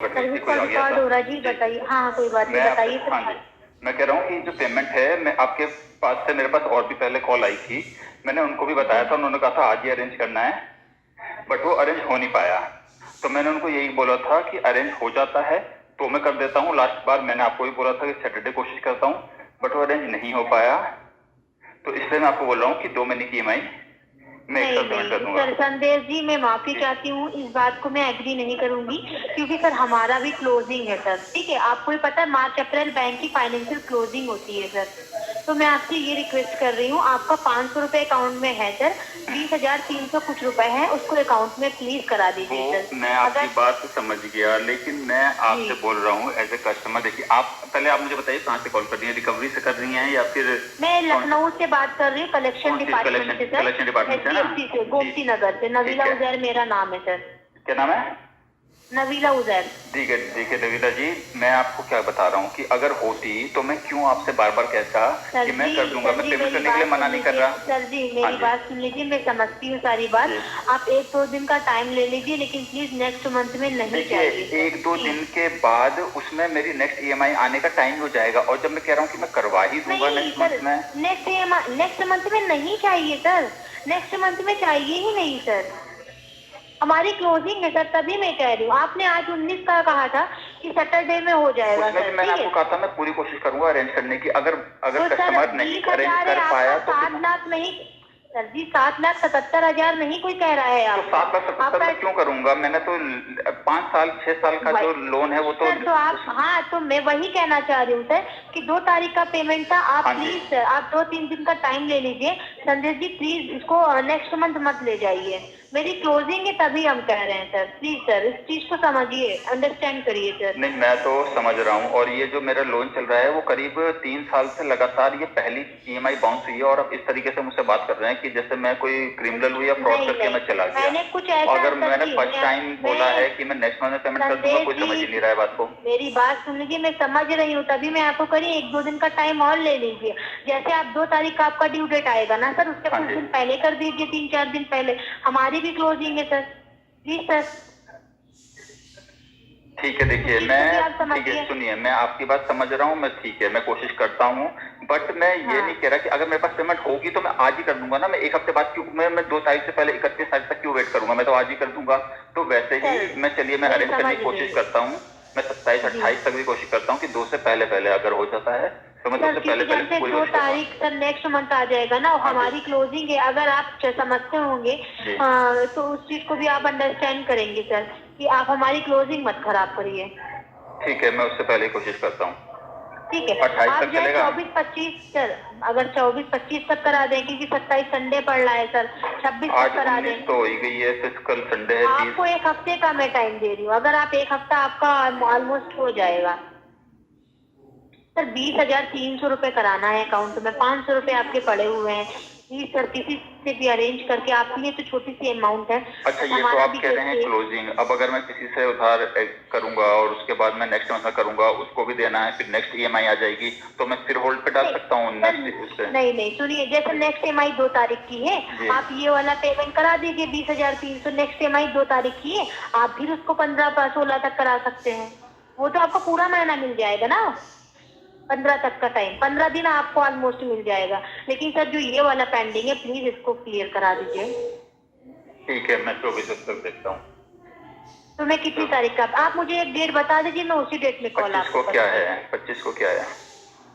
Service का record हो रहा है जी, बताइए। हाँ कोई बात नहीं, बताइए सर। हाँ जी, मैं कह रहा हूँ कि जो पेमेंट है, मैं आपके पास से, मेरे पास और भी पहले कॉल आई थी, मैंने उनको भी बताया था, उन्होंने कहा था आज ही अरेंज करना है, बट वो अरेंज हो नहीं पाया। तो मैंने उनको यही बोला था कि अरेंज हो जाता है तो मैं कर देता हूँ। लास्ट बार मैंने आपको भी बोला था कि सैटरडे कोशिश करता हूँ, बट वो अरेंज नहीं हो पाया। तो इसलिए मैं आपको बोल रहा हूँ कि 2 महीने की EMI मैं एक साथ पेमेंट कर दूंगा। सर संदेश जी, मैं माफी चाहती हूँ, इस बात को मैं एग्री नहीं करूंगी, क्योंकि सर हमारा भी क्लोजिंग है सर। ठीक है, आपको भी पता है मार्च अप्रैल बैंक की फाइनेंशियल क्लोजिंग होती है सर। तो मैं आपसे ये रिक्वेस्ट कर रही हूँ, आपका 500 रुपए अकाउंट में है सर, 20,300 कुछ रुपए है, उसको अकाउंट में प्लीज करा दीजिए सर। मैं आपकी बात समझ गया, लेकिन मैं आपसे बोल रहा हूँ एज ए कस्टमर। देखिए, आप पहले आप मुझे बताइए कहाँ से कॉल कर रही हैं, रिकवरी से कर रही हैं या फिर? मैं लखनऊ से बात कर रही हूँ, कलेक्शन डिपार्टमेंट से सर। कलेक्शन डिपार्टमेंट से ना? से गोमती नगर से। नवीला उजैर मेरा नाम है सर। क्या नाम है? नवीला उजैर। ठीक है नवीला जी, मैं आपको क्या बता रहा हूँ कि अगर होती तो मैं क्यों आपसे बार बार कहता कि मैं कर दूंगा। मैं पेमेंट करने के लिए मना नहीं कर रहा। सर जी मेरी बात सुन लीजिए, मैं समझती हूँ सारी बात। आप 1-2 दिन का टाइम ले लीजिए, लेकिन प्लीज नेक्स्ट मंथ में नहीं चाहिए। 1-2 दिन के बाद उसमें मेरी नेक्स्ट EMI आने का टाइम हो जाएगा, और जब मैं कह रहा हूँ कि मैं करवा ही दूंगा नेक्स्ट मंथ में। नेक्स्ट मंथ में नहीं चाहिए सर, नेक्स्ट मंथ में चाहिए ही नहीं सर, हमारी क्लोजिंग है सर, तभी मैं कह रही हूँ। आपने आज 19 का कहा था कि सैटरडे में हो जाएगा सर। मैंने आपको कहा था मैं पूरी कोशिश करूंगा अरेंज करने की। अगर कस्टमर नहीं अरेंज कर पाया तो 7 लाख नहीं सर जी, 7,77,000 नहीं कोई कह रहा है आप। तो 7,77,000 मैं क्यों करूंगा? मैंने तो 5 साल 6 साल का जो लोन है वो तो सर, तो आप, हाँ तो मैं वही कहना चाह रही हूँ सर कि 2 तारीख का पेमेंट था। आप प्लीज सर, आप 2-3 दिन का टाइम ले लीजिए। संदेश जी प्लीज इसको नेक्स्ट मंथ मत ले जाइए, मेरी क्लोजिंग है तभी हम कह रहे हैं सर। प्लीज सर इस चीज को समझिए, अंडरस्टैंड करिए सर। नहीं, मैं तो समझ रहा हूँ, और ये जो मेरा लोन चल रहा है वो करीब 3 साल से लगातार ये पहली EMI बाउंस हुई है, और अब इस तरीके से मुझसे बात कर रहे हैं कि जैसे मैं कोई क्रिमिनल हूँ या फ्रॉड करके मैं चला गया। मैंने कुछ ऐसा, अगर मैंने फर्स्ट टाइम बोला है कि मैं नेक्स्ट मंथ में पेमेंट कर दूंगा, कोई समझ ही नहीं रहा है बात को। मेरी बात सुन लीजिए, मैं समझ रही हूँ तभी मैं आपको करी 1-2 दिन का टाइम और ले लीजिए। जैसे आप 2 तारीख का आपका ड्यू डेट आएगा ना सर, उससे कुछ दिन पहले कर दीजिए, 3-4 दिन पहले। हमारी भी क्लोजिंग है सर, प्लीज सर। ठीक है, देखिए ठीक है, सुनिए, मैं आपकी बात समझ रहा हूँ, मैं ठीक है, मैं कोशिश करता हूँ, बट मैं ये नहीं कह रहा कि अगर मेरे पास पेमेंट होगी तो मैं आज ही कर दूंगा ना। मैं 1 हफ्ते बाद क्यों, मैं 2 तारीख से पहले 31 तारीख तक क्यों वेट करूंगा? मैं तो आज ही कर दूंगा। तो वैसे ही मैं, चलिए मैं अरेंज करने की कोशिश करता हूँ, मैं 27-28 तक भी कोशिश करता हूँ कि 2 से पहले अगर हो जाता है तो मैं 2 से पहले पूरी 2 तारीख सर नेक्स्ट मंथ आ जाएगा ना, हमारी क्लोजिंग है। अगर आप समझते होंगे तो उस चीज को भी आप अंडरस्टैंड करेंगे सर, कि आप हमारी क्लोजिंग मत खराब करिए। ठीक है, मैं उससे पहले कोशिश करता हूँ। ठीक है, आप जो 24-25 सर, अगर 24-25 तक करा दें, क्योंकि 27 संडे पड़ रहा है सर, 26 तक करा दें तो हो ही गई है, फिर कल संडे है। आपको 1 हफ्ते का मैं टाइम दे रही हूँ, अगर आप 1 हफ्ता आपका ऑलमोस्ट हो जाएगा सर। 20,300 रुपए कराना है अकाउंट में, 500 रुपए आपके पड़े हुए हैं। प्लीज सर किसी से भी अरेंज करके, आपके लिए तो छोटी सी अमाउंट है। अच्छा, ये तो आप कह रहे हैं क्लोजिंग। अब अगर मैं किसी से उधार करूंगा और उसके बाद मैं नेक्स्ट मंथ करूंगा, उसको भी देना है, फिर नेक्स्ट EMI आ जाएगी, तो मैं फिर होल्ड पे डाल सकता हूँ? नहीं सुनिए, जैसे नेक्स्ट EMI 2 तारीख की है, आप ये वाला पेमेंट करा दीजिए 20,300। नेक्स्ट EMI 2 तारीख की है, आप फिर उसको 15-16 तक करा सकते हैं। वो तो आपको पूरा महीना मिल जाएगा ना, 15 तक का टाइम, 15 दिन आपको ऑलमोस्ट मिल जाएगा। लेकिन सर जो ये वाला पेंडिंग है, प्लीज इसको क्लियर करा दीजिए। ठीक है, मैं 24 तक देखता हूँ। तो मैं कितनी तारीख का, आप मुझे एक डेट बता दीजिए, मैं उसी डेट में कॉल आपको। 25 को क्या है?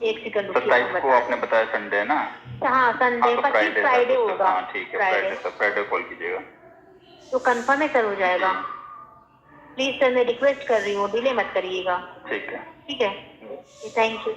1 सेकंड, 27 को आपने बताया संडे है ना? हाँ संडे, 25 फ्राइडे होगा। हाँ ठीक है, फ्राइडे कॉल कीजिएगा तो कंफर्म है सर, हो जाएगा। प्लीज सर मैं रिक्वेस्ट कर रही हूँ, डिले मत करिएगा। ठीक है, ठीक है, थैंक यू।